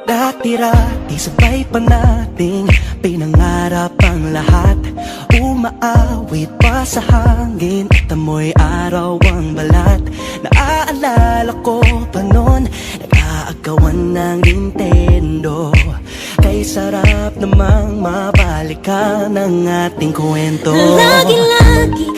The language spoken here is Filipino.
Dati-rati sabay pa nating pinangarap ang lahat. Umaawit pa sa hangin at amoy araw ang balat. Naaalala ko pa noon, nag-aagawan ng Nintendo. Kay sarap namang mabalikan ang ating kwento. Lagi-lagi